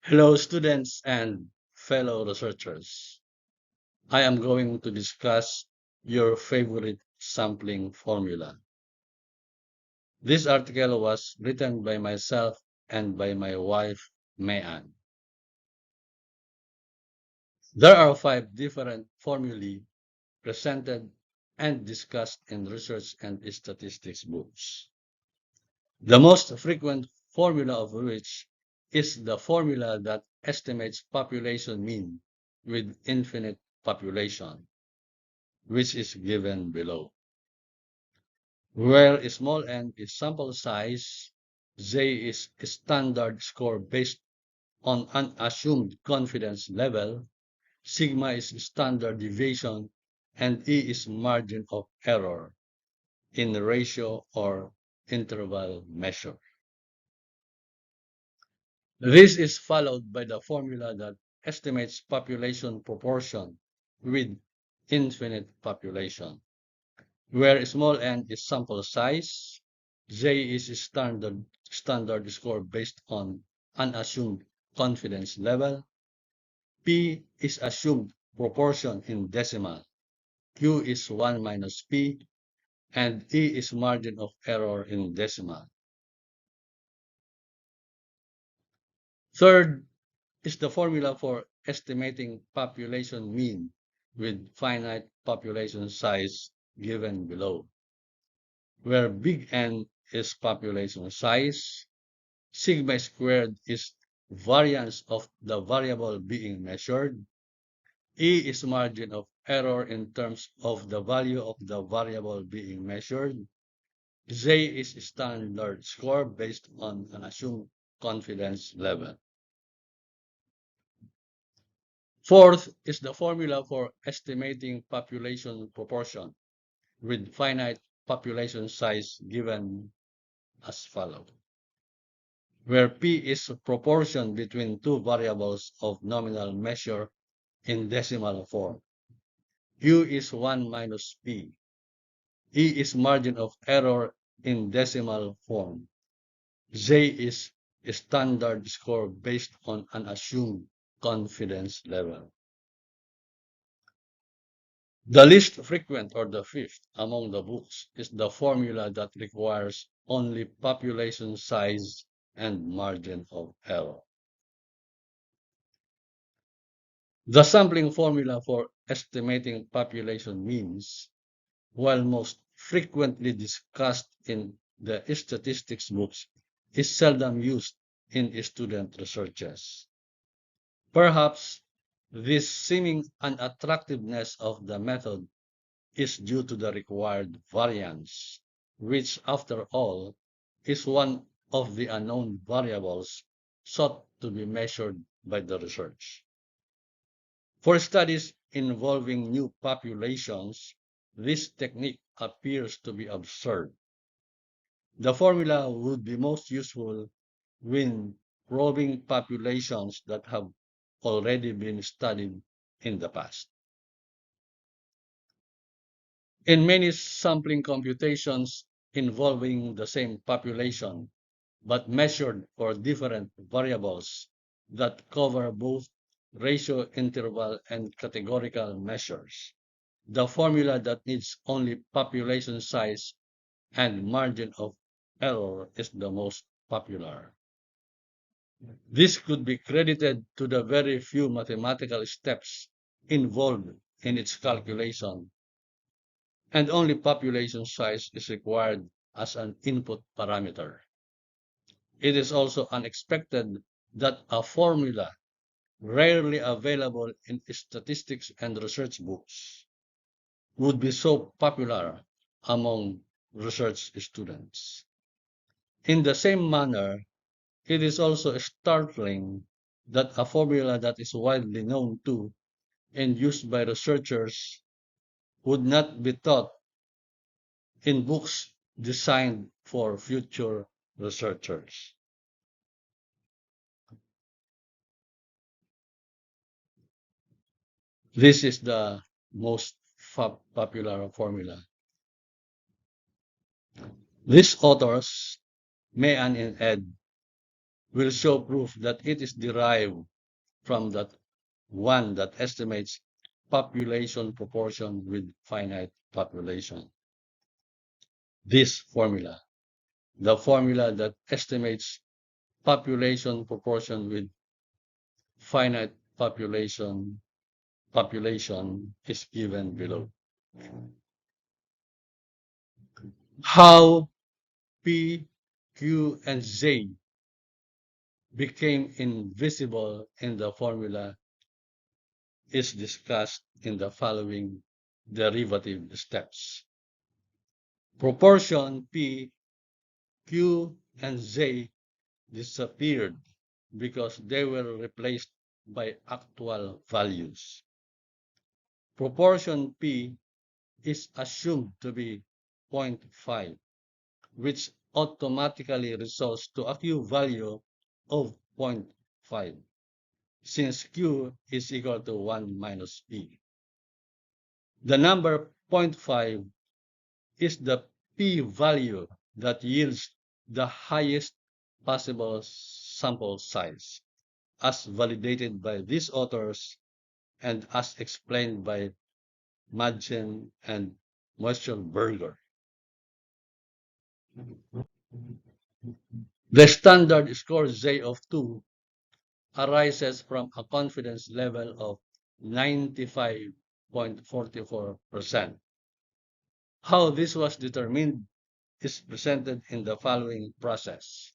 Hello, students and fellow researchers. I am going to discuss your favorite sampling formula. This article was written by myself and by my wife, Meann. There are five different formulae presented and discussed in research and statistics books. The most frequent formula of which is the formula that estimates population mean with infinite population, which is given below. Where small n is sample size, J is standard score based on an assumed confidence level, sigma is standard deviation, and E is margin of error in ratio or interval measure. This is followed by the formula that estimates population proportion with infinite population, where small n is sample size, J is standard score based on unassumed confidence level, P is assumed proportion in decimal, Q is 1 minus P, and E is margin of error in decimal. Third is the formula for estimating population mean with finite population size given below, where big N is population size, sigma squared is variance of the variable being measured, E is margin of error in terms of the value of the variable being measured, J is standard score based on an assumed confidence level. Fourth is the formula for estimating population proportion with finite population size given as follows, where P is proportion between two variables of nominal measure in decimal form. Q is 1 minus P. E is margin of error in decimal form. J is standard score based on an assumed confidence level. The least frequent or the fifth among the books is the formula that requires only population size and margin of error. The sampling formula for estimating population means, while most frequently discussed in the statistics books, is seldom used in student researches. Perhaps this seeming unattractiveness of the method is due to the required variance, which, after all, is one of the unknown variables sought to be measured by the research. For studies involving new populations, this technique appears to be absurd. The formula would be most useful when probing populations that have already been studied in the past. In many sampling computations involving the same population, but measured for different variables that cover both ratio interval and categorical measures, the formula that needs only population size and margin of error is the most popular. This could be credited to the very few mathematical steps involved in its calculation, and only population size is required as an input parameter. It is also unexpected that a formula rarely available in statistics and research books would be so popular among research students. In the same manner, it is also startling that a formula that is widely known to and used by researchers would not be taught in books designed for future researchers. This is the most popular formula. These authors, Meann and Ed, will show proof that it is derived from that one that estimates population proportion with finite population. This formula, the formula that estimates population proportion with finite population is given below. How P, Q, and Z became invisible in the formula is discussed in the following derivative steps. Proportion P, Q, and Z disappeared because they were replaced by actual values. Proportion P is assumed to be zero point 0.5, which automatically resolves to a Q value of zero point 0.5, since Q is equal to 1 minus P. The number zero point 0.5 is the p-value that yields the highest possible sample size, as validated by these authors and as explained by Madsen and Moesterberger. The standard score Z of 2 arises from a confidence level of 95.44%. How this was determined is presented in the following process.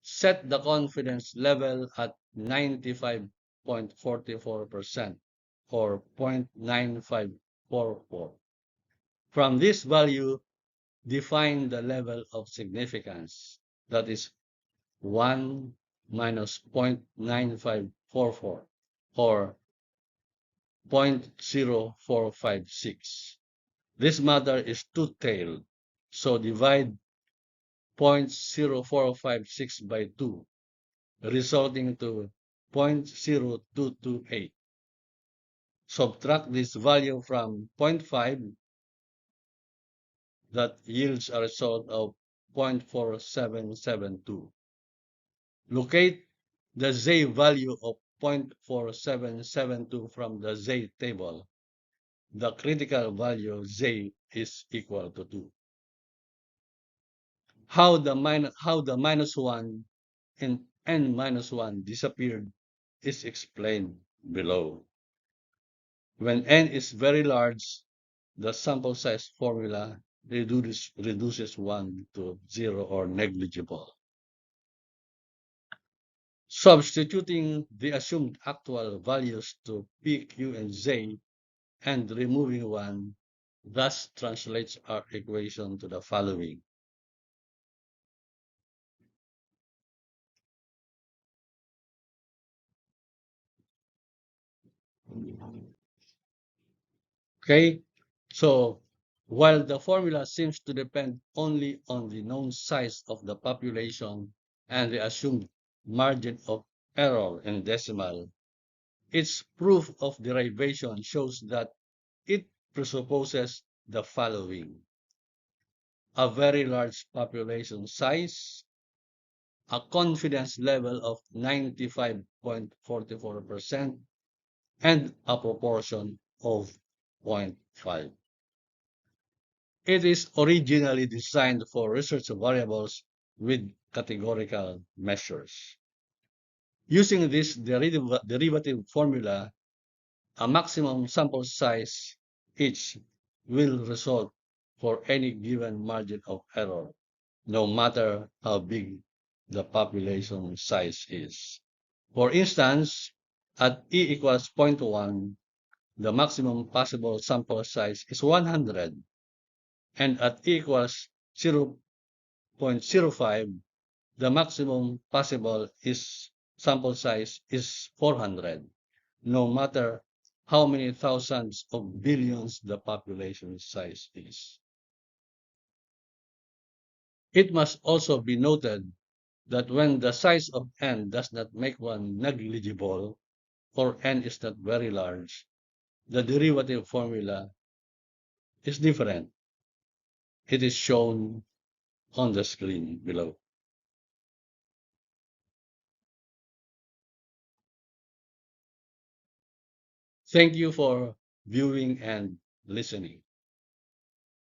Set the confidence level at 95.44% or 0.9544. From this value, define the level of significance, that is 1 minus 0.9544 or 0.0456. This matter is two-tailed, so divide 0.0456 by 2, resulting to 0.0228. Subtract this value from 0.5, that yields a result of 0.4772. Locate the Z value of 0.4772 from the Z table. The critical value Z is equal to 2. How the minus 1 and n minus 1 disappeared is explained below. When n is very large, the sample size formula reduces 1 to 0 or negligible. Substituting the assumed actual values to P, Q, and Z and removing 1 thus translates our equation to the following. Okay, so while the formula seems to depend only on the known size of the population and the assumed margin of error in decimal, its proof of derivation shows that it presupposes the following: a very large population size, a confidence level of 95.44%, and a proportion of 0.5. It is originally designed for research variables with categorical measures. Using this derivative formula, a maximum sample size each will result for any given margin of error, no matter how big the population size is. For instance, at e equals 0.1, the maximum possible sample size is 100, and at e equals 0.05, the maximum possible sample size is 400, no matter how many thousands of billions the population size is. It must also be noted that when the size of n does not make one negligible, or n is not very large, the derivative formula is different. It is shown on the screen below. Thank you for viewing and listening.